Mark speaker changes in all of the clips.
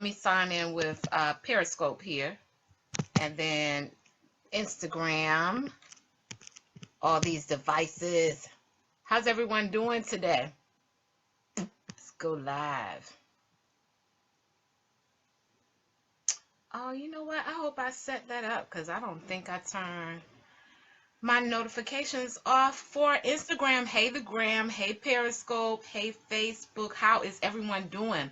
Speaker 1: me sign in with Periscope here, and then Instagram, all these devices. How's everyone doing today? Let's go live. Oh, you know what? I hope I set that up because I don't think I turned my notifications off for Instagram. Hey, the Gram. Hey, Periscope. Hey, Facebook. How is everyone doing?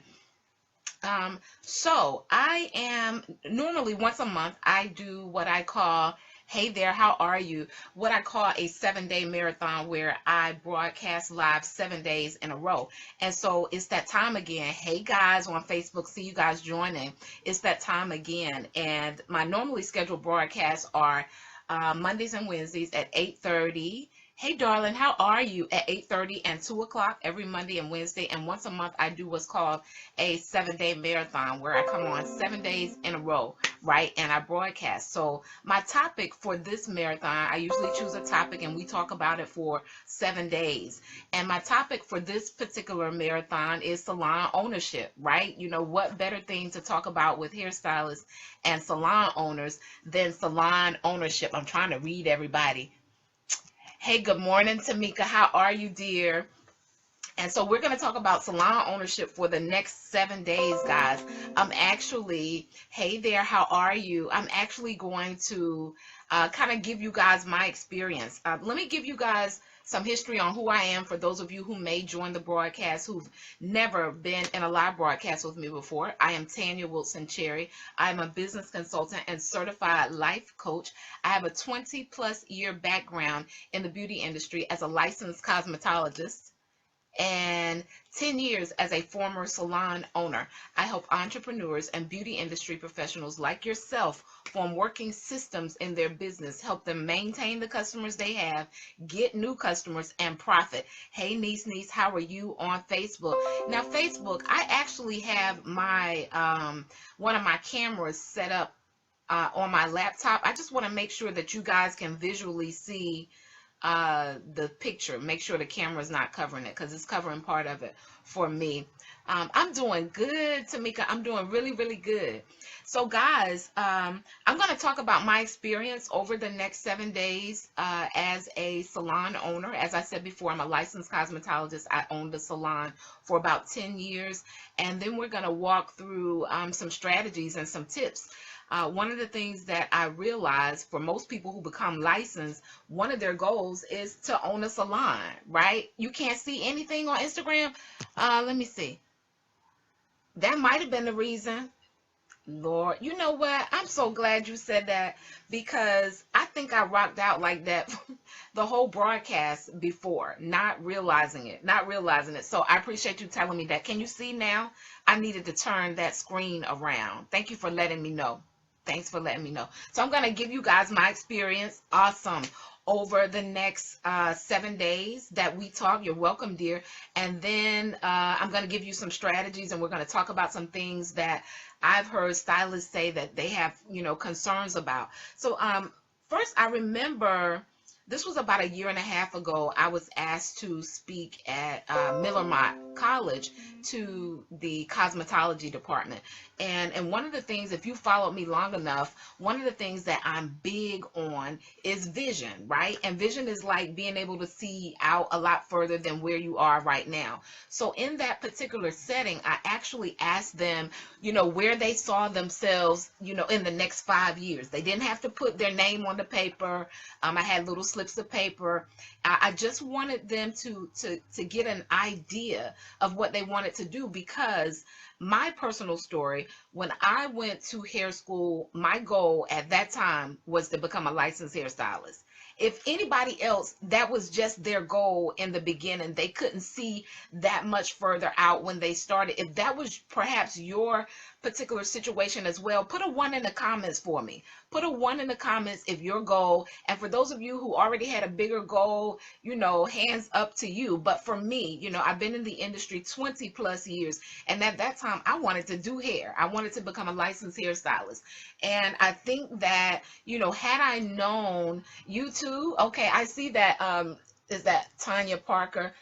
Speaker 1: So I am normally once a month, I do what I call, hey there, how are you? What I call a 7-day marathon where I broadcast live 7 days in a row. And so it's that time again. Hey guys on Facebook, see you guys joining. It's that time again. And my normally scheduled broadcasts are Mondays and Wednesdays at 8:30. Hey, darling, how are you? At 8:30 and 2 o'clock every Monday and Wednesday. And once a month, I do what's called a 7-day marathon where I come on 7 days in a row, right? And I broadcast. So my topic for this marathon, I usually choose a topic and we talk about it for 7 days. And my topic for this particular marathon is salon ownership, right? You know, what better thing to talk about with hairstylists and salon owners than salon ownership? I'm trying to read everybody. Hey, good morning, Tamika. How are you, dear? And so we're going to talk about salon ownership for the next 7 days, guys. Hey there, how are you? I'm actually going to kind of give you guys my experience. Let me give you guys some history on who I am for those of you who may join the broadcast who've never been in a live broadcast with me before. I am Tanya Wilson Cherry. I'm a business consultant and certified life coach. I have a 20-plus year background in the beauty industry as a licensed cosmetologist and 10 years as a former salon owner. I help entrepreneurs and beauty industry professionals like yourself form working systems in their business, help them maintain the customers they have, get new customers, and profit. Hey, niece, how are you on Facebook? Now, Facebook, I actually have my one of my cameras set up on my laptop. I just want to make sure that you guys can visually see the picture. Make sure the camera's not covering it because it's covering part of it for me. I'm doing good, Tamika. I'm doing really, really good. So guys, I'm going to talk about my experience over the next 7 days as a salon owner. As I said before, I'm a licensed cosmetologist. I owned a salon for about 10 years. And then we're going to walk through some strategies and some tips. One of the things that I realized for most people who become licensed, one of their goals is to own a salon, right? You can't see anything on Instagram. Let me see. That might have been the reason. Lord, you know what? I'm so glad you said that because I think I rocked out like that the whole broadcast before, not realizing it. So I appreciate you telling me that. Can you see now? I needed to turn that screen around. Thank you for letting me know. Thanks for letting me know. So I'm going to give you guys my experience. Awesome. Over the next 7 days that we talk. You're welcome, dear. And then I'm going to give you some strategies and we're going to talk about some things that I've heard stylists say that they have, concerns about. So first, I remember this was about a year and a half ago. I was asked to speak at Miller Mott College to the cosmetology department. And one of the things, if you followed me long enough, one of the things that I'm big on is vision, right? And vision is like being able to see out a lot further than where you are right now. So in that particular setting, I actually asked them, where they saw themselves, in the next 5 years. They didn't have to put their name on the paper. I had little slips of paper. I just wanted them to get an idea of what they wanted to do because my personal story, when I went to hair school, my goal at that time was to become a licensed hairstylist. If anybody else, that was just their goal in the beginning. They couldn't see that much further out when they started. If that was perhaps your particular situation as well, put a 1 in the comments for me. Put a 1 in the comments if your goal, and for those of you who already had a bigger goal, hands up to you. But for me, I've been in the industry 20 plus years. And at that time, I wanted to do hair. I wanted to become a licensed hairstylist. And I think that, had I known you too, okay, I see that Is that Tanya Parker,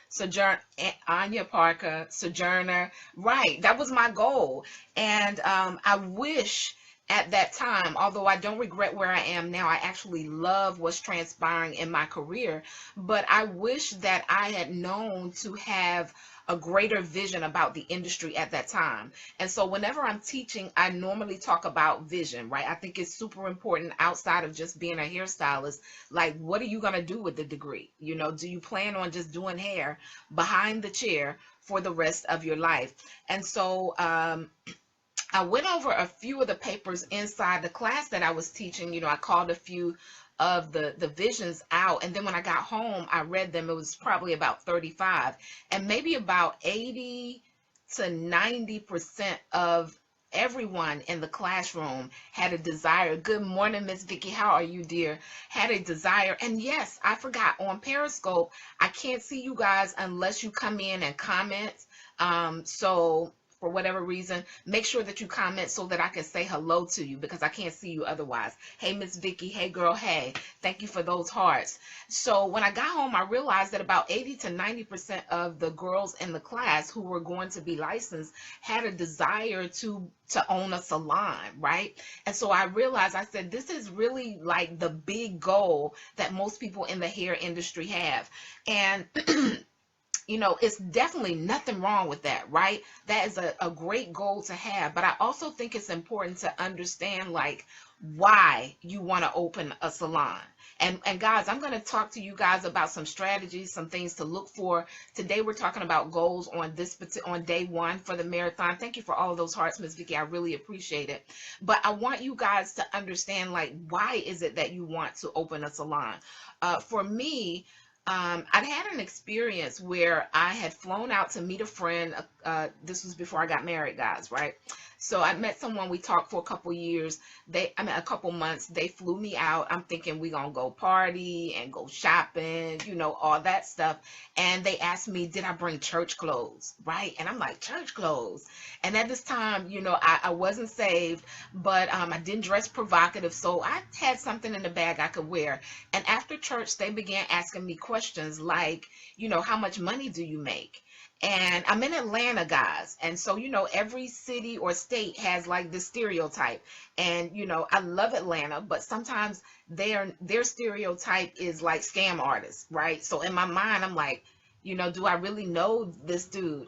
Speaker 1: Anya Parker, Sojourner? Right. That was my goal. And I wish at that time, although I don't regret where I am now, I actually love what's transpiring in my career. But I wish that I had known to have a greater vision about the industry at that time. And so whenever I'm teaching, I normally talk about vision, right? I think it's super important outside of just being a hairstylist. Like, what are you going to do with the degree? You know, do you plan on just doing hair behind the chair for the rest of your life? And so I went over a few of the papers inside the class that I was teaching. You know, I called a few of the visions out, and then when I got home, I read them. It was probably about 35, and maybe about 80 to 90% of everyone in the classroom had a desire. Good morning, Miss Vicky. How are you, dear? Had a desire. And yes, I forgot, on Periscope, I can't see you guys unless you come in and comment. So for whatever reason, make sure that you comment so that I can say hello to you, because I can't see you otherwise. Hey, Miss Vicky. Hey, girl. Hey, thank you for those hearts. So when I got home, I realized that about 80 to 90% of the girls in the class who were going to be licensed had a desire to own a salon, right? And so I realized, I said, this is really like the big goal that most people in the hair industry have. And you know, it's definitely nothing wrong with that, right? That is a great goal to have. But I also think it's important to understand, like, why you want to open a salon. And guys, I'm going to talk to you guys about some strategies, some things to look for. Today we're talking about goals on on day one for the marathon. Thank you for all of those hearts, Miss Vicky. I really appreciate it. But I want you guys to understand, like, why is it that you want to open a salon? For me, I'd had an experience where I had flown out to meet a friend. This was before I got married, guys, right? So I met someone. We talked for a couple years. A couple months. They flew me out. I'm thinking we're gonna go party and go shopping, you know, all that stuff. And they asked me, did I bring church clothes, right? And I'm like, church clothes. And at this time, you know, I wasn't saved, but I didn't dress provocative, so I had something in the bag I could wear. And after church, they began asking me questions like, you know, how much money do you make? And I'm in Atlanta, guys. And so, you know, every city or state has like this stereotype. And, you know, I love Atlanta, but sometimes their stereotype is like scam artists, right? So in my mind, I'm like, you know, do I really know this dude?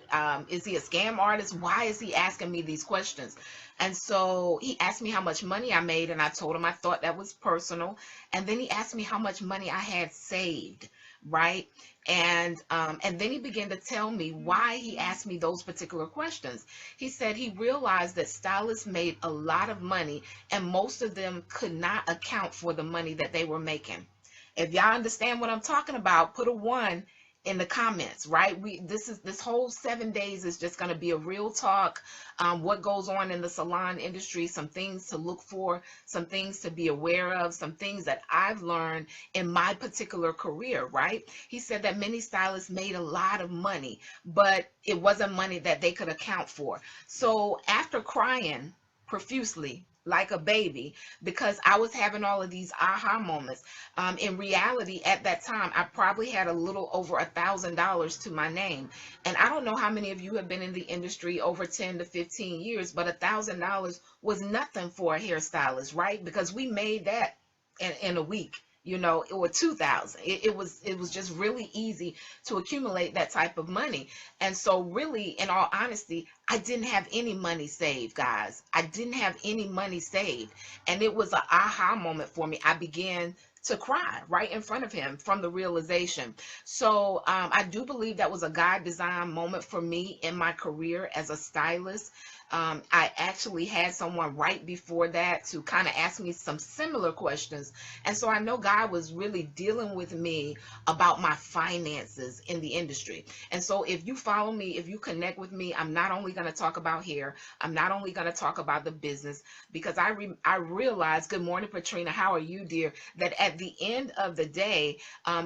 Speaker 1: Is he a scam artist? Why is he asking me these questions? And so he asked me how much money I made, and I told him I thought that was personal. And then he asked me how much money I had saved, right? And then he began to tell me why he asked me those particular questions. He said he realized that stylists made a lot of money, and most of them could not account for the money that they were making. If y'all understand what I'm talking about, put a one in the comments, right? This whole 7 days is just going to be a real talk, what goes on in the salon industry, some things to look for, some things to be aware of, some things that I've learned in my particular career, right? He said that many stylists made a lot of money, but it wasn't money that they could account for. So after crying profusely like a baby, because I was having all of these aha moments. In reality, at that time, I probably had a little over $1,000 to my name. And I don't know how many of you have been in the industry over 10 to 15 years, but $1,000 was nothing for a hairstylist, right? Because we made that in a week, you know, or 2,000. It was just really easy to accumulate that type of money. And so really, in all honesty, I didn't have any money saved, guys. I didn't have any money saved. And it was an aha moment for me. I began to cry right in front of him from the realization. So I do believe that was a God designed moment for me in my career as a stylist. I actually had someone right before that to kind of ask me some similar questions. And so I know God was really dealing with me about my finances in the industry. And so if you follow me, if you connect with me, I'm not only going to talk about hair, I'm not only going to talk about the business, because I realize, good morning, Patrina, how are you, dear, that at the end of the day,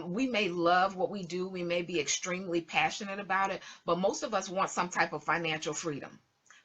Speaker 1: we may love what we do, we may be extremely passionate about it, but most of us want some type of financial freedom.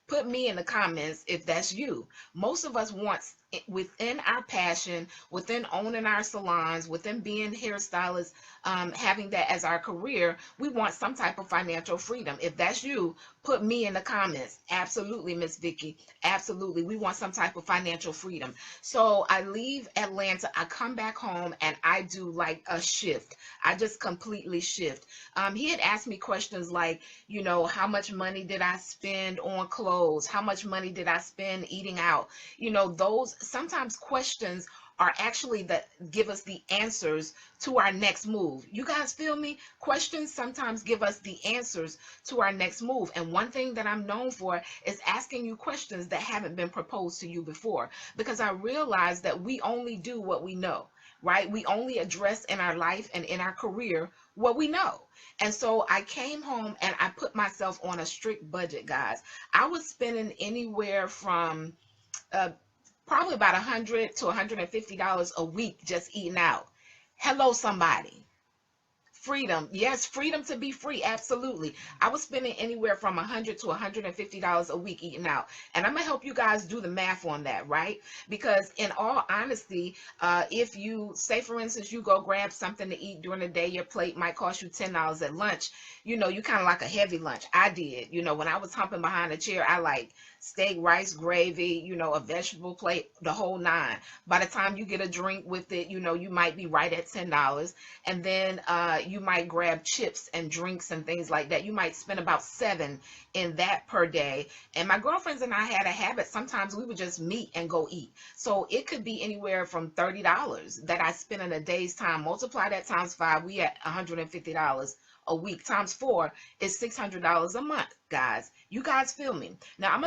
Speaker 1: Put me in the comments if that's you. Most of us want, within our passion, within owning our salons, within being hairstylists, having that as our career, we want some type of financial freedom. If that's you, put me in the comments. Absolutely, Miss Vicky. Absolutely. We want some type of financial freedom. So I leave Atlanta, I come back home, and I do like a shift. I just completely shift. He had asked me questions like, how much money did I spend on clothes? How much money did I spend eating out? Those sometimes questions are actually that give us the answers to our next move. You guys feel me? Questions sometimes give us the answers to our next move. And one thing that I'm known for is asking you questions that haven't been proposed to you before, because I realize that we only do what we know, right? We only address in our life and in our career what we know. And so I came home and I put myself on a strict budget, guys. I was spending anywhere from uh, probably about $100 to $150 a week just eating out. Hello, somebody. Freedom. Yes, freedom to be free. Absolutely. I was spending anywhere from $100 to $150 a week eating out. And I'm going to help you guys do the math on that, right? Because in all honesty, if you say, for instance, you go grab something to eat during the day, your plate might cost you $10 at lunch. You kind of like a heavy lunch. I did. When I was humping behind a chair, I like steak, rice, gravy, a vegetable plate, the whole nine. By the time you get a drink with it, you might be right at $10. And then you might grab chips and drinks and things like that. You might spend about 7 in that per day. And my girlfriends and I had a habit. Sometimes we would just meet and go eat. So it could be anywhere from $30 that I spend in a day's time. Multiply that times 5, we at $150 a week. Times 4 is $600 a month, guys. You guys feel me? Now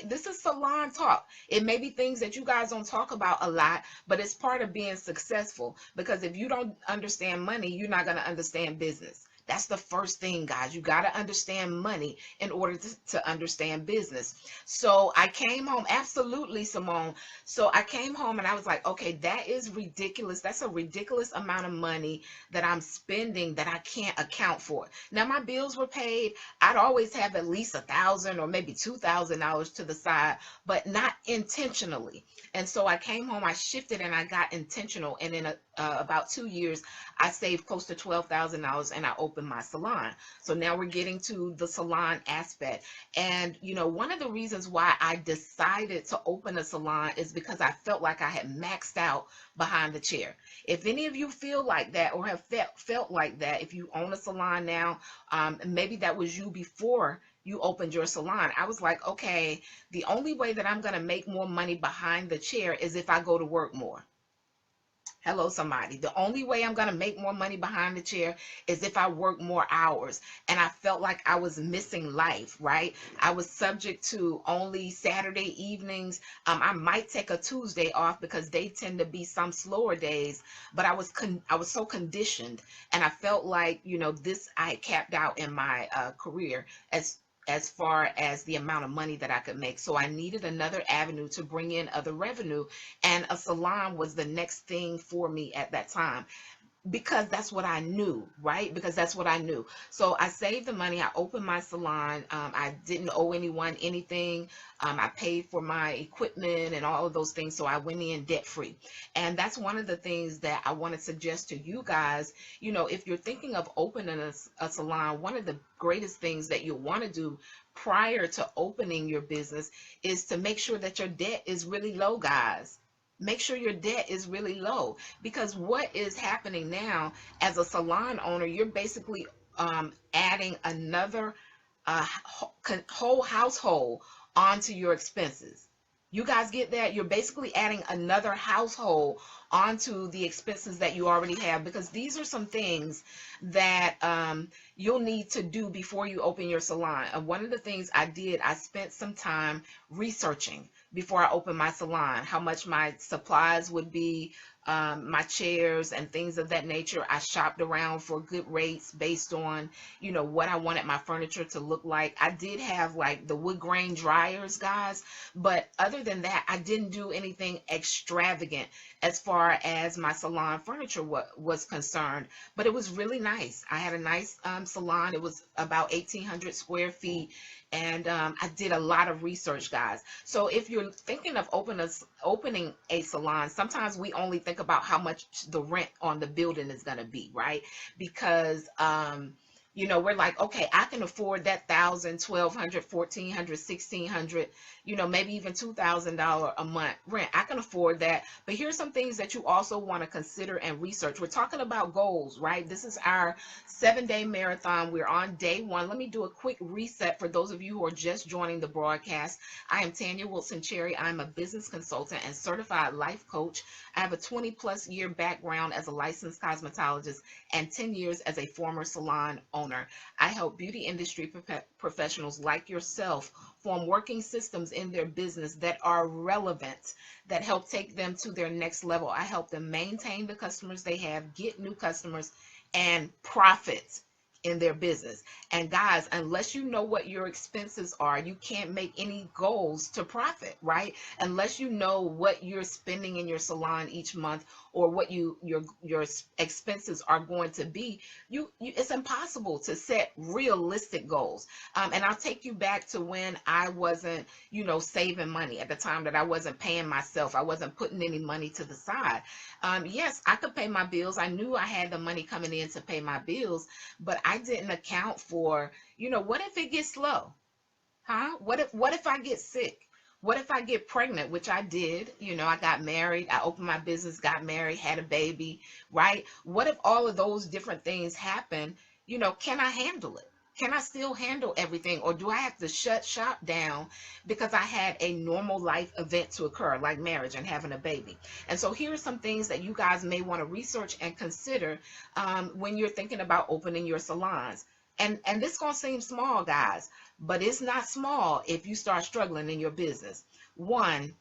Speaker 1: this is salon talk. It may be things that you guys don't talk about a lot, but it's part of being successful, because if you don't understand money, you're not going to understand business. That's the first thing, guys. You got to understand money in order to understand business. So I came home. Absolutely, Simone. So I came home and I was like, okay, that is ridiculous. That's a ridiculous amount of money that I'm spending that I can't account for. Now, my bills were paid. I'd always have at least $1,000 or maybe $2,000 to the side, but not intentionally. And so I came home, I shifted, and I got intentional. And in about 2 years, I saved close to $12,000 and I opened my salon. So now we're getting to the salon aspect. And, one of the reasons why I decided to open a salon is because I felt like I had maxed out behind the chair. If any of you feel like that or have felt like that, if you own a salon now, maybe that was you before you opened your salon. I was like, okay, the only way that I'm going to make more money behind the chair is if I go to work more. Hello, somebody. The only way I'm going to make more money behind the chair is if I work more hours. And I felt like I was missing life, right? I was subject to only Saturday evenings. I might take a Tuesday off because they tend to be some slower days, but I was so conditioned, and I felt like, I had capped out in my career as far as the amount of money that I could make. So I needed another avenue to bring in other revenue, and a salon was the next thing for me at that time, because that's what I knew, right? Because that's what I knew. So I saved the money. I opened my salon. I didn't owe anyone anything. I paid for my equipment and all of those things. So I went in debt free. And that's one of the things that I want to suggest to you guys. If you're thinking of opening a salon, one of the greatest things that you'll want to do prior to opening your business is to make sure that your debt is really low, guys. Make sure your debt is really low, because what is happening now as a salon owner, you're basically adding another whole household onto your expenses. You guys get that? You're basically adding another household onto the expenses that you already have, because these are some things that you'll need to do before you open your salon. And one of the things I did, I spent some time researching before I opened my salon, how much my supplies would be, my chairs and things of that nature. I shopped around for good rates based on, what I wanted my furniture to look like. I did have like the wood grain dryers, guys, but other than that, I didn't do anything extravagant as far as my salon furniture was concerned. But it was really nice. I had a nice salon. It was about 1,800 square feet. And I did a lot of research, guys. So if you're thinking of opening a salon, sometimes we only think about how much the rent on the building is going to be, right? Because we're like, okay, I can afford that 1,000, 1,200, 1,400, 1,600, maybe even $2,000 a month rent. I can afford that. But here's some things that you also want to consider and research. We're talking about goals, right? This is our 7-day marathon. We're on day one. Let me do a quick reset for those of you who are just joining the broadcast. I am Tanya Wilson Cherry. I'm a business consultant and certified life coach. I have a 20+ year background as a licensed cosmetologist and 10 years as a former salon owner. I help beauty industry professionals like yourself form working systems in their business that are relevant, that help take them to their next level. I help them maintain the customers they have, get new customers, and profit in their business. And guys, unless you know what your expenses are, you can't make any goals to profit, right? Unless you know what you're spending in your salon each month, or what your expenses are going to be, it's impossible to set realistic goals. And I'll take you back to when I wasn't, saving money, at the time that I wasn't paying myself. I wasn't putting any money to the side. Yes, I could pay my bills. I knew I had the money coming in to pay my bills, but I didn't account for, what if it gets slow? Huh? What if I get sick? What if I get pregnant, which I did? I got married, I opened my business, got married, had a baby, right? What if all of those different things happen? Can I handle it? Can I still handle everything? Or do I have to shut shop down because I had a normal life event to occur, like marriage and having a baby? And so here are some things that you guys may want to research and consider when you're thinking about opening your salons. And this gonna seem small, guys, but it's not small if you start struggling in your business. One,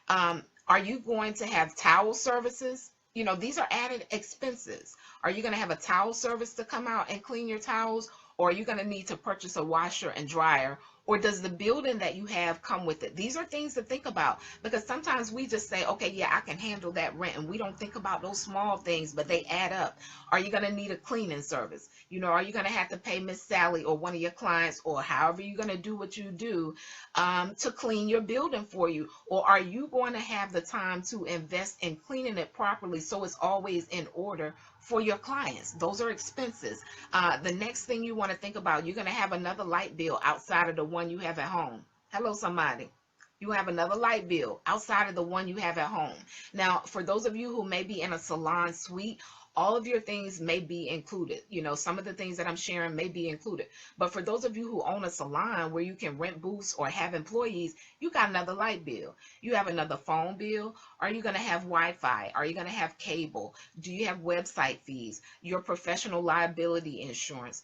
Speaker 1: are you going to have towel services? These are added expenses. Are you going to have a towel service to come out and clean your towels? Or are you going to need to purchase a washer and dryer? Or does the building that you have come with it? These are things to think about, because sometimes we just say, okay, yeah, I can handle that rent. And we don't think about those small things, but they add up. Are you going to need a cleaning service? Are you going to have to pay Miss Sally or one of your clients, or however you're going to do what you do to clean your building for you? Or are you going to have the time to invest in cleaning it properly so it's always in order for your clients? Those are expenses. The next thing you want to think about, you're going to have another light bill outside of the one you have at home. Hello, somebody. You have another light bill outside of the one you have at home. Now, for those of you who may be in a salon suite, all of your things may be included. Some of the things that I'm sharing may be included. But for those of you who own a salon where you can rent booths or have employees, you got another light bill. You have another phone bill. Are you going to have Wi-Fi? Are you going to have cable? Do you have website fees? Your professional liability insurance?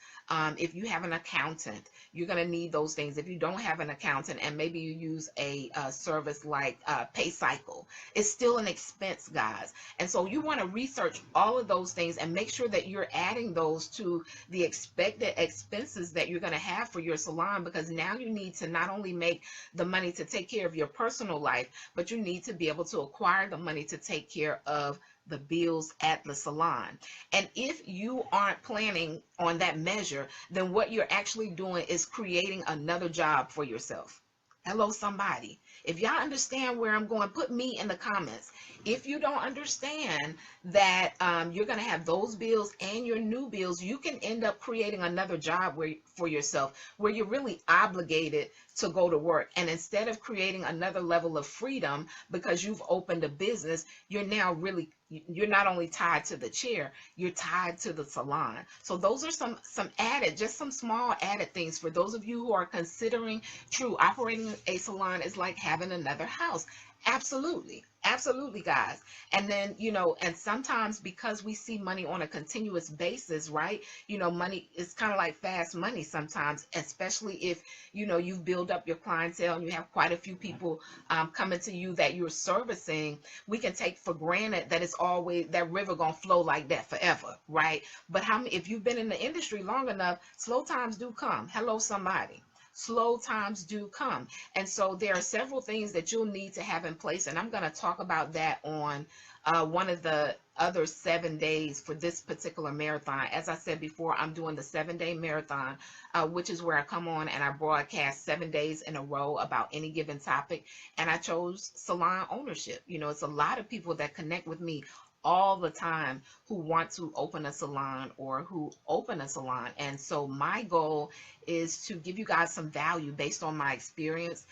Speaker 1: If you have an accountant, you're going to need those things. If you don't have an accountant and maybe you use a service like PayCycle, it's still an expense, guys. And so you want to research all of those things and make sure that you're adding those to the expected expenses that you're going to have for your salon, because now you need to not only make the money to take care of your personal life, but you need to be able to acquire the money to take care of the bills at the salon. And if you aren't planning on that measure, then what you're actually doing is creating another job for yourself. Hello, somebody. If y'all understand where I'm going, put me in the comments. If you don't understand that you're going to have those bills and your new bills, you can end up creating another job for yourself where you're really obligated to go to work. And instead of creating another level of freedom because you've opened a business, you're not only tied to the chair, you're tied to the salon. So those are some small added things for those of you who are considering true operating a salon is like having another house. Absolutely. Absolutely, guys. And then, and sometimes because we see money on a continuous basis, right? Money is kind of like fast money sometimes, especially if, you've built up your clientele and you have quite a few people coming to you that you're servicing. We can take for granted that it's always that river gonna flow like that forever, right? But if you've been in the industry long enough, slow times do come. Hello, somebody. slow times do come. And so there are several things that you'll need to have in place. And I'm going to talk about that on one of the other 7 days for this particular marathon. As I said before, I'm doing the 7 day marathon, which is where I come on and I broadcast 7 days in a row about any given topic. And I chose salon ownership. It's a lot of people that connect with me all the time who want to open a salon or who open a salon. And so my goal is to give you guys some value based on my experience,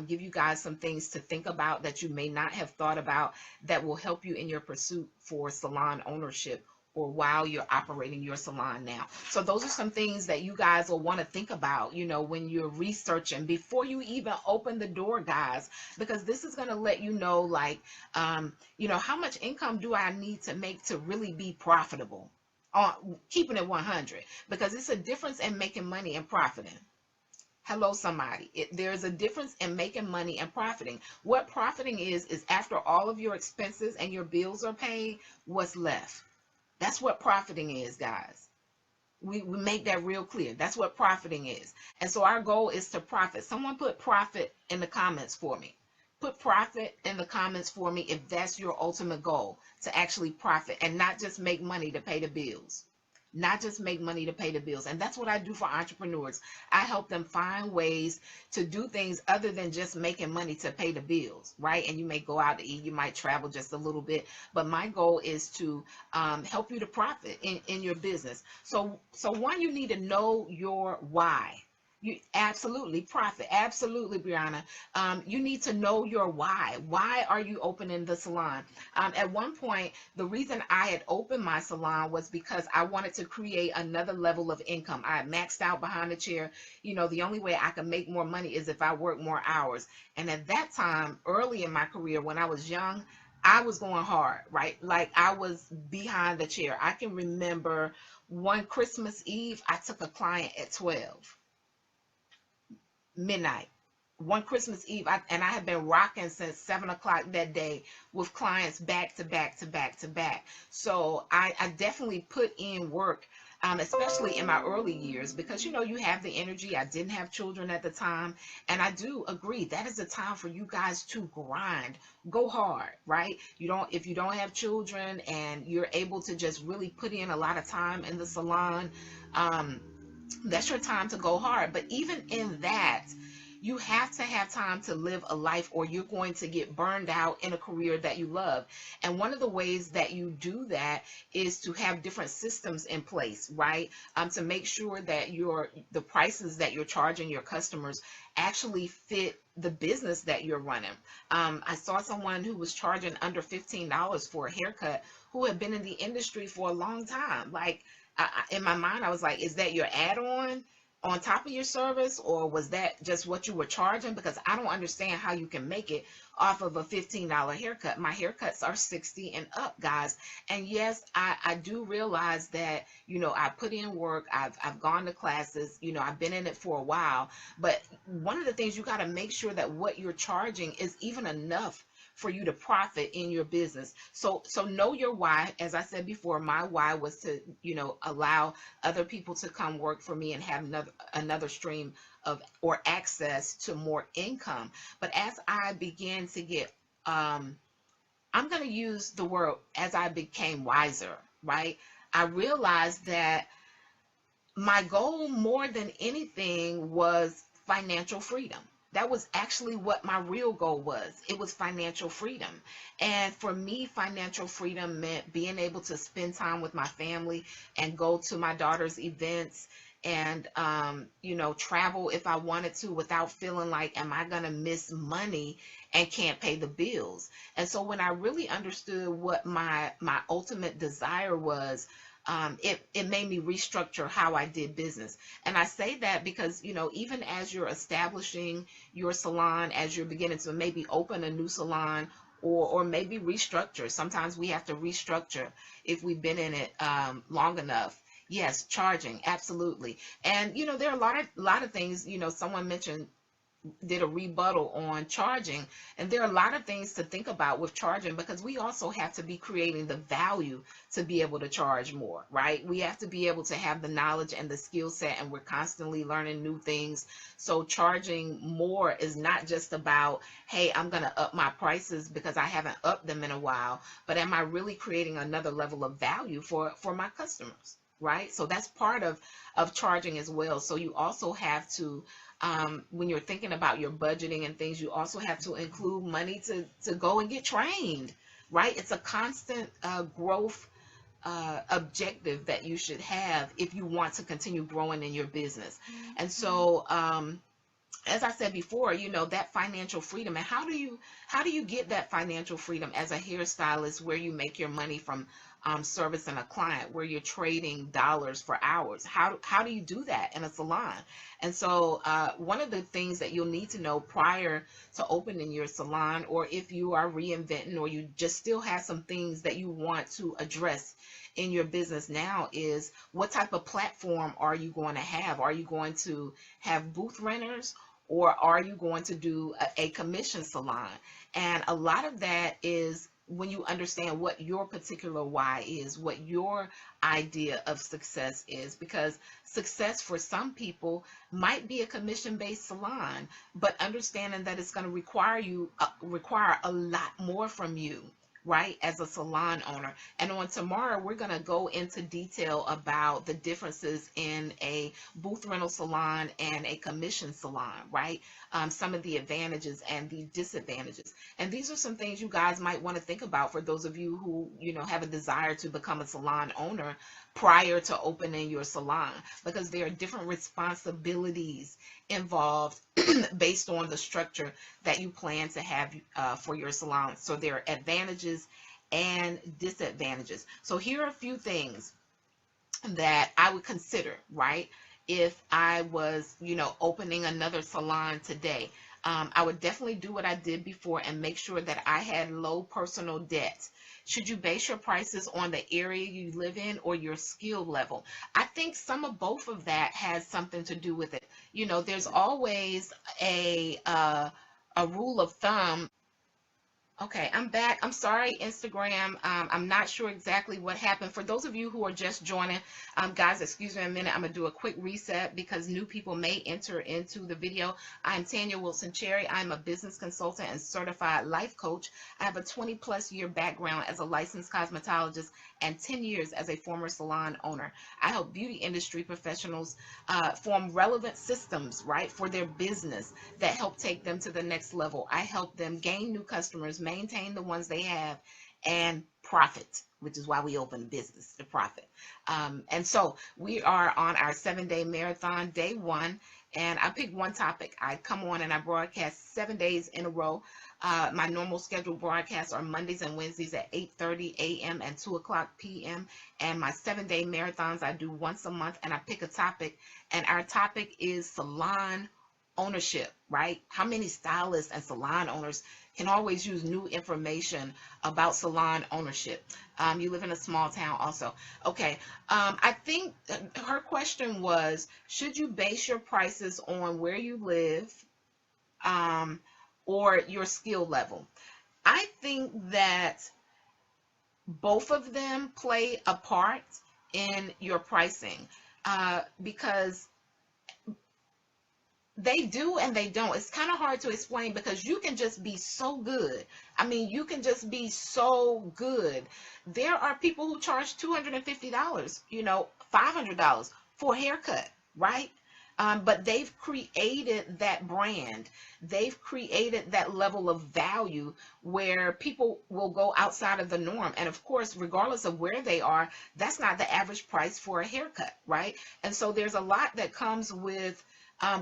Speaker 1: give you guys some things to think about that you may not have thought about that will help you in your pursuit for salon ownership or while you're operating your salon now. So those are some things that you guys will want to think about, when you're researching before you even open the door, guys, because this is going to let you know, like, how much income do I need to make to really be profitable? Keeping it 100, because it's a difference in making money and profiting. Hello, somebody. There's a difference in making money and profiting. What profiting is after all of your expenses and your bills are paid, what's left? That's what profiting is, guys. We make that real clear. That's what profiting is. And so our goal is to profit. Someone put profit in the comments for me. Put profit in the comments for me if that's your ultimate goal, to actually profit and not just make money to pay the bills. Not just make money to pay the bills. And that's what I do for entrepreneurs. I help them find ways to do things other than just making money to pay the bills, right? And you may go out to eat, you might travel just a little bit, but my goal is to help you to profit in your business. So one, you need to know your why. You absolutely profit. Absolutely, Brianna. You need to know your why. Why are you opening the salon? At one point, the reason I had opened my salon was because I wanted to create another level of income. I had maxed out behind the chair. The only way I could make more money is if I work more hours. And at that time, early in my career, when I was young, I was going hard, right? Like I was behind the chair. I can remember one Christmas Eve, I took a client at 12 midnight. One Christmas Eve, and I had been rocking since 7 o'clock that day with clients back to back to back to back. So I definitely put in work, especially in my early years, because you have the energy. I didn't have children at the time, and I do agree that is the time for you guys to grind, go hard, right? If you don't have children and you're able to just really put in a lot of time in the salon, that's your time to go hard. But even in that, you have to have time to live a life, or you're going to get burned out in a career that you love. And one of the ways that you do that is to have different systems in place, right? To make sure that the prices that you're charging your customers actually fit the business that you're running. I saw someone who was charging under $15 for a haircut who had been in the industry for a long time. Like, in my mind, I was like, is that your on top of your service, or was that just what you were charging? Because I don't understand how you can make it off of a $15 haircut. My haircuts are 60 and up, guys. And yes, I do realize that, I put in work. I've gone to classes, I've been in it for a while. But one of the things, you got to make sure that what you're charging is even enough for you to profit in your business. So know your why. As I said before, my why was to, allow other people to come work for me and have another stream of, or access to, more income. But as I began to get, I'm going to use the word, as I became wiser, right? I realized that my goal more than anything was financial freedom. That was actually what my real goal was. It was financial freedom. And for me, financial freedom meant being able to spend time with my family and go to my daughter's events and, travel if I wanted to without feeling like, am I going to miss money and can't pay the bills? And so when I really understood what my ultimate desire was, it made me restructure how I did business. And I say that because, even as you're establishing your salon, as you're beginning to maybe open a new salon, or maybe restructure. Sometimes we have to restructure if we've been in it long enough. Yes, charging, absolutely. And there are a lot of things. Someone mentioned did a rebuttal on charging, and there are a lot of things to think about with charging, because we also have to be creating the value to be able to charge more, right? We have to be able to have the knowledge and the skill set, and we're constantly learning new things. So charging more is not just about, hey, I'm going to up my prices because I haven't upped them in a while, but am I really creating another level of value for my customers? Right? So that's part of charging as well. So you also have to, when you're thinking about your budgeting and things, you also have to include money to go and get trained, right? It's a constant growth objective that you should have if you want to continue growing in your business. And so, as I said before, that financial freedom, and how do you get that financial freedom as a hairstylist, where you make your money from servicing a client, where you're trading dollars for hours? How do you do that in a salon? And so one of the things that you'll need to know prior to opening your salon, or if you are reinventing, or you just still have some things that you want to address in your business now, is what type of platform are you going to have? Are you going to have booth renters, or are you going to do a commission salon? And a lot of that is when you understand what your particular why is, what your idea of success is, because success for some people might be a commission-based salon, but understanding that it's going to require a lot more from you, right, as a salon owner. And on tomorrow, we're going to go into detail about the differences in a booth rental salon and a commission salon, right? Some of the advantages and the disadvantages. And these are some things you guys might want to think about for those of you who, have a desire to become a salon owner prior to opening your salon, because there are different responsibilities involved based on the structure that you plan to have for your salon. So there are advantages and disadvantages. So here are a few things that I would consider, right? If I was, opening another salon today, I would definitely do what I did before and make sure that I had low personal debt. Should you base your prices on the area you live in or your skill level? I think some of both of that has something to do with it. There's always a rule of thumb. Okay, I'm back. I'm sorry, Instagram. I'm not sure exactly what happened. For those of you who are just joining, guys, excuse me a minute. I'm going to do a quick reset because new people may enter into the video. I'm Tanya Wilson Cherry. I'm a business consultant and certified life coach. I have a 20-plus year background as a licensed cosmetologist and 10 years as a former salon owner. I help beauty industry professionals form relevant systems, right, for their business that help take them to the next level. I help them gain new customers, maintain the ones they have, and profit, which is why we open a business, to profit. And so we are on our 7-day marathon, day one, and I picked one topic. I come on and I broadcast 7 days in a row. My normal scheduled broadcasts are Mondays and Wednesdays at 8:30 a.m. and 2 o'clock p.m. And my 7-day marathons I do once a month, and I pick a topic, and our topic is salon ownership, right? How many stylists and salon owners can always use new information about salon ownership? You live in a small town also. Okay. I think her question was, should you base your prices on where you live, or your skill level? I think that both of them play a part in your pricing, because they do and they don't. It's kind of hard to explain because you can just be so good. I mean, you can just be so good. There are people who charge $250, $500 for a haircut, right? But they've created that brand. They've created that level of value where people will go outside of the norm. And of course, regardless of where they are, that's not the average price for a haircut, right? And so there's a lot that comes with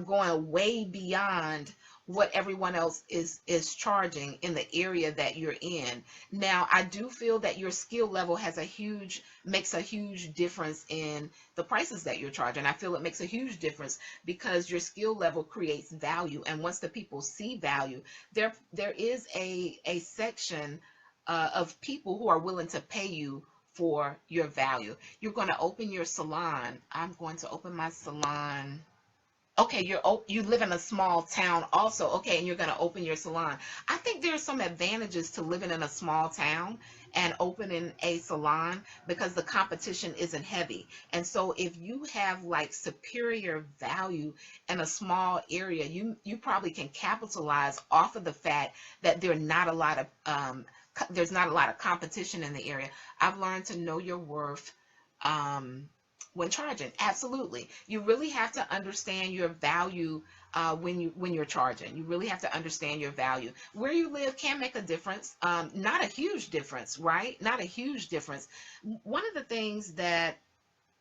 Speaker 1: going way beyond what everyone else is charging in the area that you're in. Now, I do feel that your skill level makes a huge difference in the prices that you're charging. I feel it makes a huge difference because your skill level creates value, and once the people see value, there is a section of people who are willing to pay you for your value. You're going to open your salon. I'm going to open my salon Okay, you live in a small town also. Okay, and you're going to open your salon. I think there's some advantages to living in a small town and opening a salon because the competition isn't heavy. And so if you have like superior value in a small area, you probably can capitalize off of the fact that there's not a lot of competition in the area. I've learned to know your worth. Um, when charging, absolutely, you really have to understand your value when you're charging. You really have to understand your value. Where you live can make a difference, not a huge difference, right? Not a huge difference. One of the things that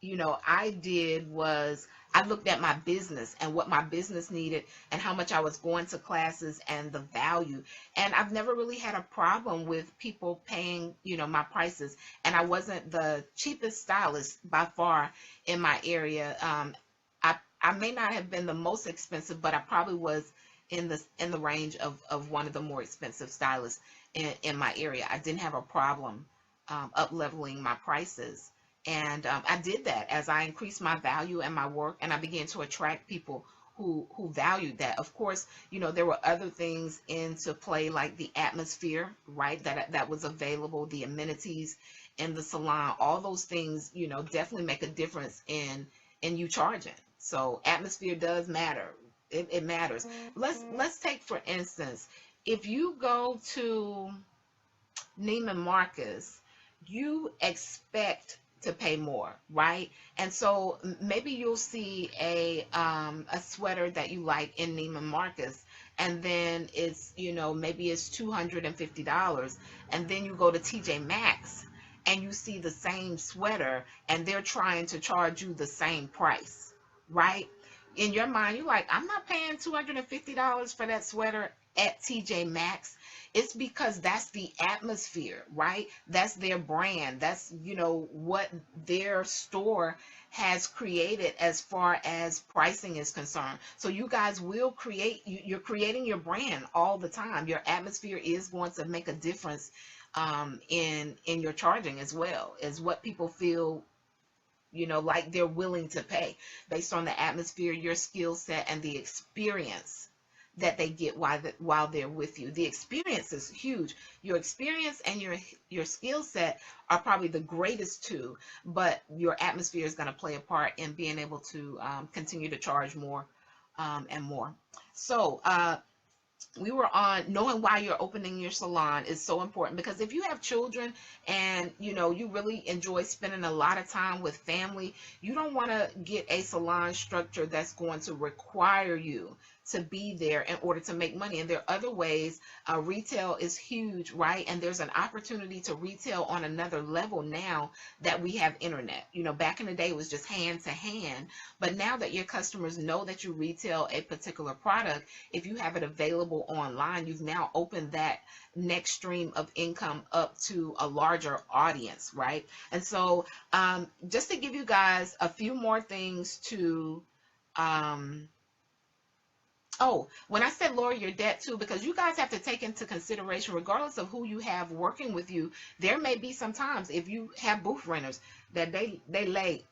Speaker 1: I did was I looked at my business and what my business needed and how much I was going to classes and the value. And I've never really had a problem with people paying, my prices. And I wasn't the cheapest stylist by far in my area. I may not have been the most expensive, but I probably was in the range of one of the more expensive stylists in my area. I didn't have a problem up leveling my prices. And I did that as I increased my value and my work, and I began to attract people who valued that. Of course, there were other things into play like the atmosphere, right? That was available, the amenities in the salon, all those things, definitely make a difference in you charging. So atmosphere does matter. It matters. Let's take for instance, if you go to Neiman Marcus, you expect to pay more, right? And so maybe you'll see a sweater that you like in Neiman Marcus, and then it's maybe it's $250, and then you go to TJ Maxx and you see the same sweater and they're trying to charge you the same price, right? In your mind, you're like, I'm not paying $250 for that sweater at TJ Maxx. It's because that's the atmosphere, right? That's their brand. That's, what their store has created as far as pricing is concerned. So you guys will you're creating your brand all the time. Your atmosphere is going to make a difference in your charging as well, as what people feel like they're willing to pay based on the atmosphere, your skill set, and the experience that they get while they're with you. The experience is huge. Your experience and your skill set are probably the greatest two, but your atmosphere is going to play a part in being able to continue to charge more and more. So we were on knowing why you're opening your salon is so important, because if you have children and you really enjoy spending a lot of time with family, you don't want to get a salon structure that's going to require you to be there in order to make money. And there are other ways. Retail is huge, right? And there's an opportunity to retail on another level now that we have internet. Back in the day it was just hand to hand, but now that your customers know that you retail a particular product, if you have it available online, you've now opened that next stream of income up to a larger audience, right? And so just to give you guys a few more things to oh, when I said lower your debt too, because you guys have to take into consideration, regardless of who you have working with you, there may be some times if you have booth renters that they late.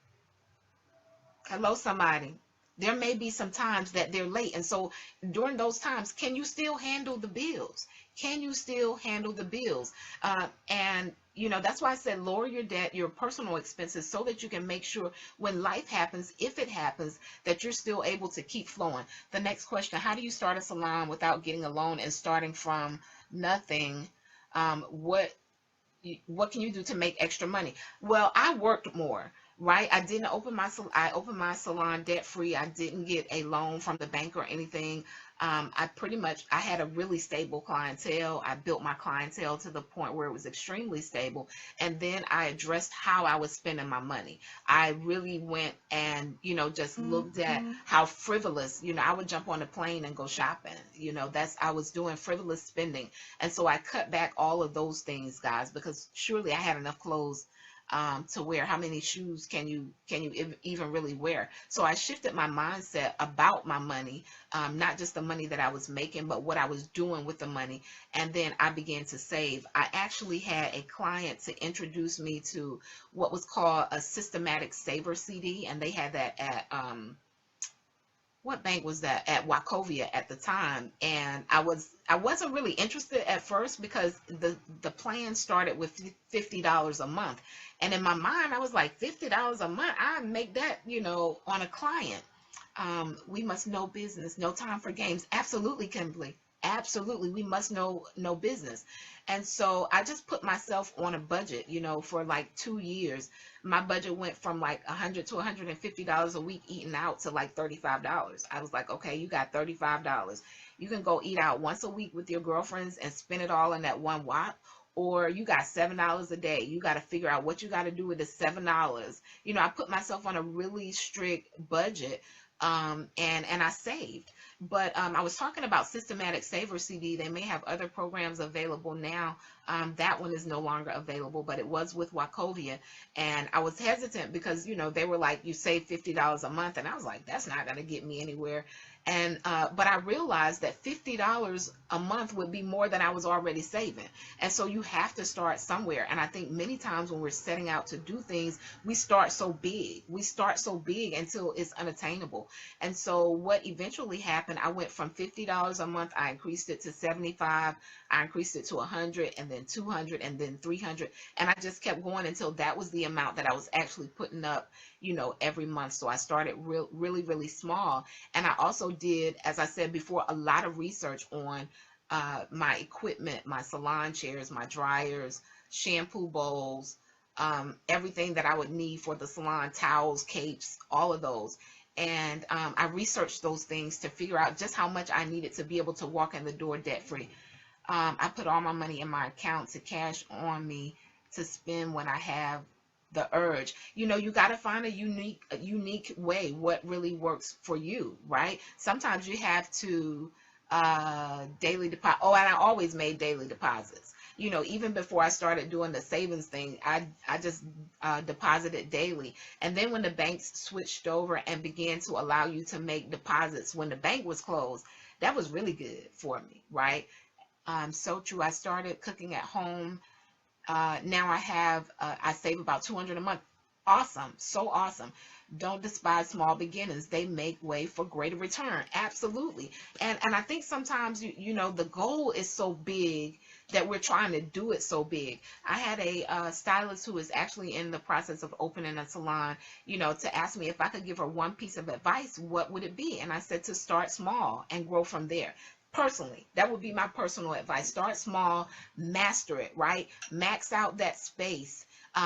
Speaker 1: Hello, somebody. There may be some times that they're late. And so during those times, can you still handle the bills? Can you still handle the bills? And, that's why I said lower your debt, your personal expenses, so that you can make sure when life happens, if it happens, that you're still able to keep flowing. The next question, how do you start a salon without getting a loan and starting from nothing? What can you do to make extra money? Well, I worked more, right? I opened my salon debt free. I didn't get a loan from the bank or anything. I had a really stable clientele. I built my clientele to the point where it was extremely stable. And then I addressed how I was spending my money. I really went and, just looked at how frivolous, I would jump on a plane and go shopping. I was doing frivolous spending. And so I cut back all of those things, guys, because surely I had enough clothes to wear. How many shoes can you even really wear? So I shifted my mindset about my money, not just the money that I was making, but what I was doing with the money. And then I began to save. I actually had a client to introduce me to what was called a systematic saver CD, and they had that at what bank was that, at Wachovia at the time, and I wasn't really interested at first because the plan started with $50 a month, and in my mind I was like, $50 a month, I make that, on a client. We must know business, no time for games. Absolutely, Kimberly. Absolutely, we must know business. And so I just put myself on a budget, for like 2 years. My budget went from like $100 to $150 a week eating out to like $35. I was like, okay, you got $35. You can go eat out once a week with your girlfriends and spend it all in that one wop. Or you got $7 a day. You got to figure out what you got to do with the $7. I put myself on a really strict budget, and I saved. But I was talking about Systematic Saver CD. They may have other programs available now. That one is no longer available, but it was with Wachovia. And I was hesitant because, they were like, you save $50 a month. And I was like, that's not going to get me anywhere. And but I realized that $50 a month would be more than I was already saving. And so you have to start somewhere. And I think many times when we're setting out to do things, we start so big. We start so big until it's unattainable. And so what eventually happened, I went from $50 a month, I increased it to 75, I increased it to 100, and then 200, and then 300. And I just kept going until that was the amount that I was actually putting up, every month. So I started really, really small. And I also did, as I said before, a lot of research on my equipment, my salon chairs, my dryers, shampoo bowls, everything that I would need for the salon, towels, capes, all of those. And I researched those things to figure out just how much I needed to be able to walk in the door debt free. I put all my money in my account to cash on me to spend when I have the urge. You got to find a unique way what really works for you, right? Sometimes you have to daily deposit. Oh, and I always made daily deposits. Even before I started doing the savings thing, I just deposited daily. And then when the banks switched over and began to allow you to make deposits when the bank was closed, that was really good for me, right? So true. I started cooking at home. Now I save about 200 a month. Awesome. So awesome. Don't despise small beginnings. They make way for greater return. Absolutely. And I think sometimes, the goal is so big that we're trying to do it so big. I had a stylist who is actually in the process of opening a salon, to ask me if I could give her one piece of advice, what would it be? And I said to start small and grow from there. Personally, that would be my personal advice. Start small, master it, right? Max out that space.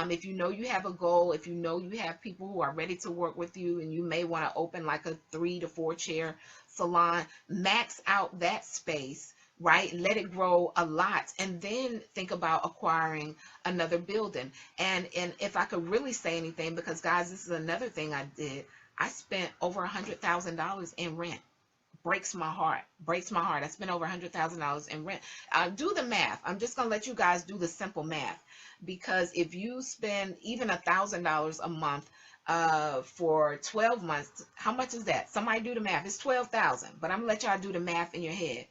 Speaker 1: If you know you have a goal, if you know you have people who are ready to work with you, and you may want to open like a 3 to 4 chair salon, max out that space, right? Let it grow a lot, and then think about acquiring another building. And if I could really say anything, because guys, this is another thing I did. I spent over $100,000 in rent. Breaks my heart. Breaks my heart. I spent over $100,000 in rent. Do the math. I'm just gonna let you guys do the simple math, because if you spend even $1,000 a month for 12 months, how much is that? Somebody do the math. It's 12,000. But I'm gonna let y'all do the math in your head.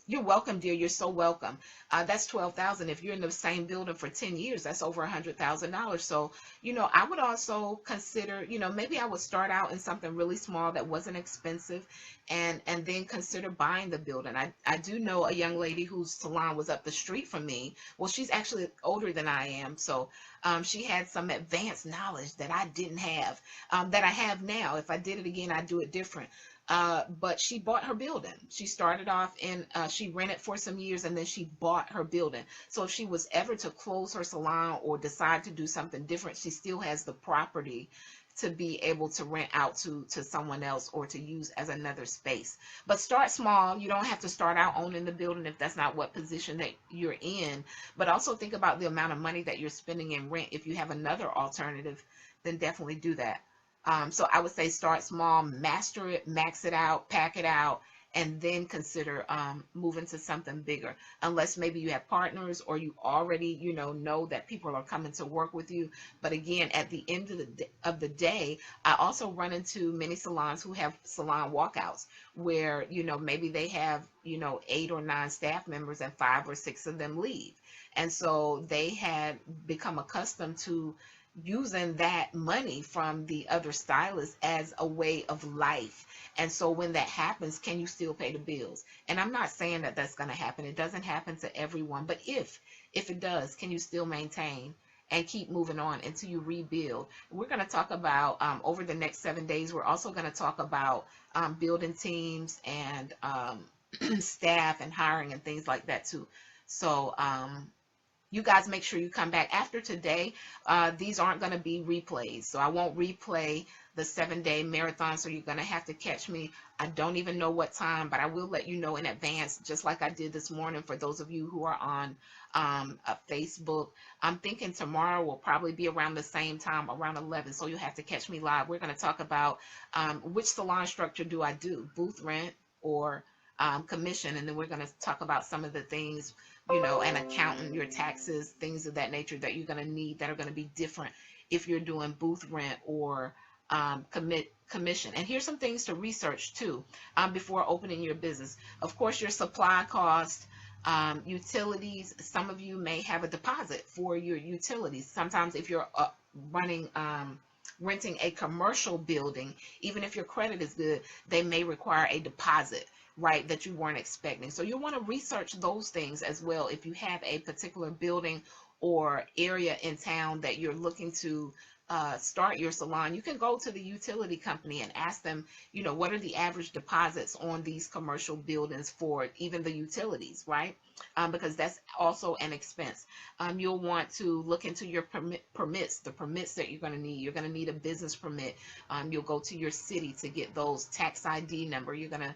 Speaker 1: You're welcome, dear. You're so welcome. That's 12,000. If you're in the same building for 10 years, that's over $100,000. So, I would also consider, maybe I would start out in something really small that wasn't expensive, and then consider buying the building. I do know a young lady whose salon was up the street from me. Well, she's actually older than I am. So, she had some advanced knowledge that I didn't have, that I have now. If I did it again, I'd do it different. But she bought her building. She started off she rented for some years, and then she bought her building. So if she was ever to close her salon or decide to do something different, she still has the property to be able to rent out to someone else or to use as another space. But start small. You don't have to start out owning the building if that's not what position that you're in. But also think about the amount of money that you're spending in rent. If you have another alternative, then definitely do that. So I would say start small, master it, max it out, pack it out, and then consider moving to something bigger. Unless maybe you have partners, or you already, know that people are coming to work with you. But again, at the end of the day, I also run into many salons who have salon walkouts where, maybe they have, 8 or 9 staff members, and 5 or 6 of them leave. And so they had become accustomed to using that money from the other stylists as a way of life. And so when that happens, can you still pay the bills? And I'm not saying that that's going to happen. It doesn't happen to everyone, but if it does, can you still maintain and keep moving on until you rebuild? We're going to talk about over the next 7 days. We're also going to talk about building teams and staff and hiring and things like that too. So you guys make sure you come back after today. These aren't going to be replays, so I won't replay the 7-day marathon, so you're going to have to catch me. I don't even know what time, but I will let you know in advance, just like I did this morning for those of you who are on Facebook. I'm thinking tomorrow will probably be around the same time, around 11, so you'll have to catch me live. We're going to talk about which salon structure do I do, booth rent or commission, and then we're going to talk about some of the things, an accountant, your taxes, things of that nature that you're going to need that are going to be different if you're doing booth rent or commission. And here's some things to research too before opening your business. Of course, your supply cost, utilities. Some of you may have a deposit for your utilities. Sometimes if you're renting a commercial building, even if your credit is good, they may require a deposit, right, that you weren't expecting. So you'll want to research those things as well. If you have a particular building or area in town that you're looking to start your salon, you can go to the utility company and ask them, what are the average deposits on these commercial buildings for even the utilities, right? Because that's also an expense. You'll want to look into your permits, the permits that you're going to need. You're going to need a business permit. You'll go to your city to get those tax ID number. You're going to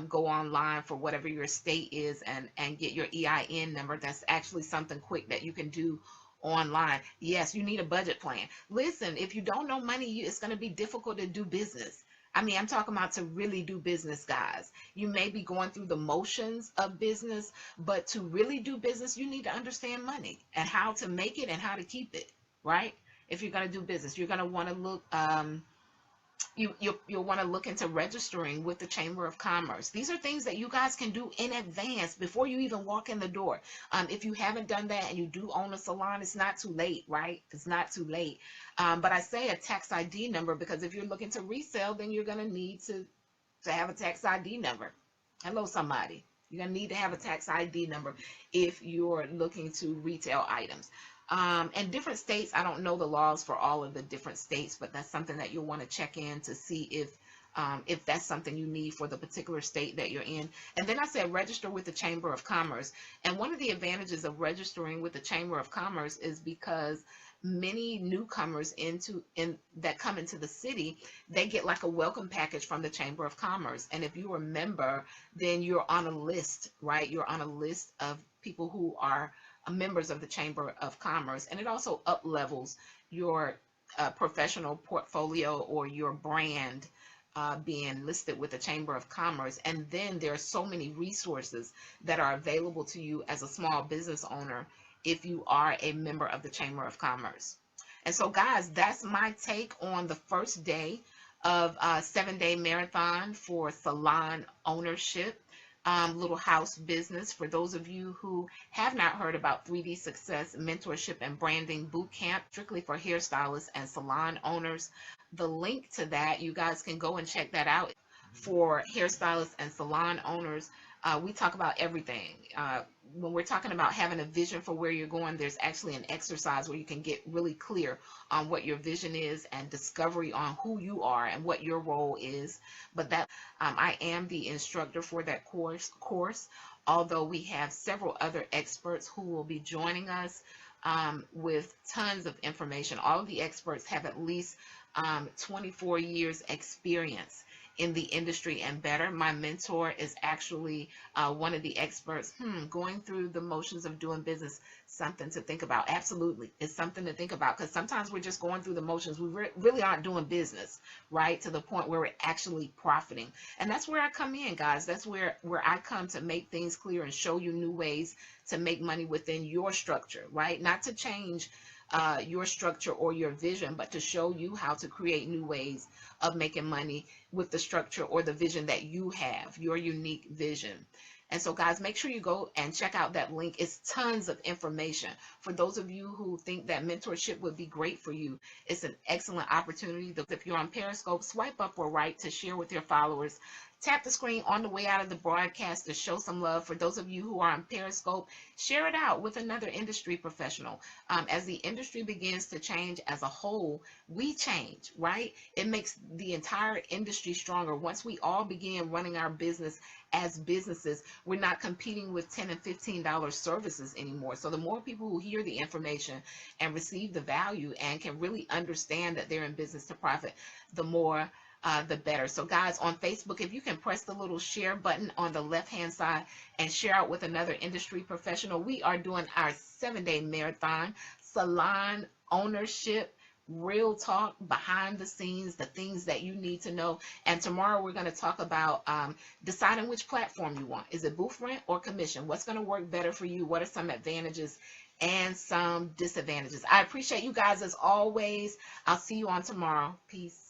Speaker 1: go online for whatever your state is and get your EIN number. That's actually something quick that you can do online. Yes, you need a budget plan. Listen, if you don't know money, it's going to be difficult to do business. I mean, I'm talking about to really do business, guys. You may be going through the motions of business, but to really do business, you need to understand money and how to make it and how to keep it, right? If you're going to do business, you're going to want to look you'll want to look into registering with the Chamber of Commerce. These are things that you guys can do in advance before you even walk in the door. If you haven't done that and you do own a salon, it's not too late, right? It's not too late. But I say a tax ID number because if you're looking to resell, then you're going to need to have a tax ID number. Hello, somebody. You're going to need to have a tax ID number if you're looking to retail items. And different states, I don't know the laws for all of the different states, but that's something that you'll want to check in to see if that's something you need for the particular state that you're in. And then I said register with the Chamber of Commerce. And one of the advantages of registering with the Chamber of Commerce is because many newcomers that come into the city, they get like a welcome package from the Chamber of Commerce. And if you're a member, then you're on a list, right? You're on a list of people who are members of the Chamber of Commerce, and it also up levels your professional portfolio or your brand being listed with the Chamber of Commerce. And then there are so many resources that are available to you as a small business owner if you are a member of the Chamber of Commerce. And so, guys, that's my take on the first day of a 7-day marathon for salon ownership. Little house business. For those of you who have not heard about 3D Success Mentorship and Branding Bootcamp, strictly for hairstylists and salon owners, the link to that, you guys can go and check that out. For hairstylists and salon owners, we talk about everything. When we're talking about having a vision for where you're going, there's actually an exercise where you can get really clear on what your vision is and discovery on who you are and what your role is. But that I am the instructor for that course, although we have several other experts who will be joining us with tons of information. All of the experts have at least 24 years experience in the industry and better. My mentor is actually one of the experts. Going through the motions of doing business, something to think about. Absolutely. It's something to think about, because sometimes we're just going through the motions. We really aren't doing business, right, to the point where we're actually profiting. And that's where I come in, guys. That's where I come to make things clear and show you new ways to make money within your structure, right? Not to change your structure or your vision, but to show you how to create new ways of making money with the structure or the vision that you have, your unique vision. And so, guys, make sure you go and check out that link. It's tons of information. For those of you who think that mentorship would be great for you, it's an excellent opportunity. If you're on Periscope, swipe up or right to share with your followers. Tap the screen on the way out of the broadcast to show some love. For those of you who are on Periscope, share it out with another industry professional. As the industry begins to change as a whole, we change, right? It makes the entire industry stronger. Once we all begin running our business as businesses, we're not competing with $10 and $15 services anymore. So the more people who hear the information and receive the value and can really understand that they're in business to profit, the more the better. So guys, on Facebook, if you can press the little share button on the left hand side and share out with another industry professional. We are doing our 7-day marathon, salon ownership, real talk, behind the scenes, the things that you need to know. And tomorrow we're going to talk about deciding which platform you want. Is it booth rent or commission? What's going to work better for you? What are some advantages and some disadvantages? I appreciate you guys as always. I'll see you on tomorrow. Peace.